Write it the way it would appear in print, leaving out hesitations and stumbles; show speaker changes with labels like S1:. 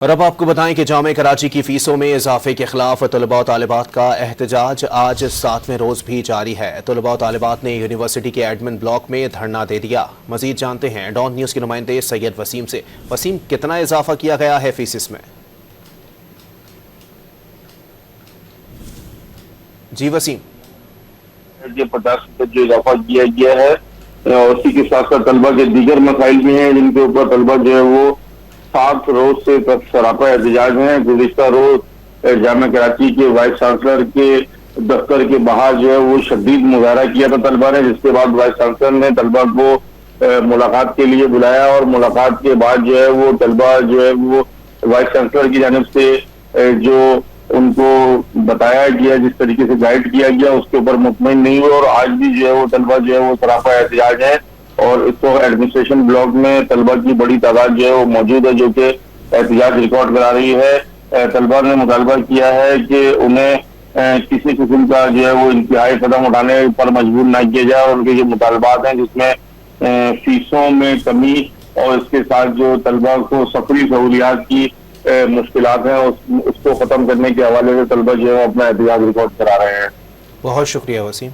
S1: और अब आपको बताएं कि जामे कराची की फीसों में इजाफे के खिलाफ तलबा और तालिबात का एहतजाज आज 7वें रोज भी जारी है। तलबा और तालिबात ने यूनिवर्सिटी के एडमिन ब्लॉक में धरना दे दिया। मजीद जानते हैं डॉन न्यूज़ के नुमाइंदे सैयद वसीम से। वसीम, कितना इजाफा किया गया है फीसिस में? जी वसीम।
S2: 50% जो इजाफा किया गया है और उसी के साथ साथ तलबा के दीगर मसाइल भी हैं जिनके ऊपर तलबा जो है वो 7 रोज से सरापा एहतजाज है। गुज़िश्ता रोज जामिया कराची के वाइस चांसलर के दफ्तर के बाहर जो है वो शदीद मुजाहरा किया था तलबा ने, जिसके बाद वाइस चांसलर ने तलबा को मुलाकात के लिए बुलाया और मुलाकात के बाद जो है वो तलबा जो है वो वाइस चांसलर की जानिब से जो उनको बताया गया, जिस तरीके से गाइड किया गया उसके ऊपर मुतमईन नहीं हुए और आज भी जो है वो तलबा जो है वो सरापा एहतजाज है। और इसको एडमिनिस्ट्रेशन ब्लॉक में तलबा की बड़ी तादाद जो है वो मौजूद है जो कि एहतजाज रिकॉर्ड करा रही है। तलबा ने मुतालबा किया है कि उन्हें किसी किस्म का जो है वो इंतहाई कदम उठाने पर मजबूर ना किया जाए और उनके जो मुतालबात हैं जिसमें फीसों में कमी और इसके साथ जो तलबा को सफरी सहूलियात की मुश्किलात हैं उसको खत्म करने के हवाले से तलबा जो है अपना एहतजाज रिकॉर्ड करा रहे हैं।
S1: बहुत शुक्रिया वसीम।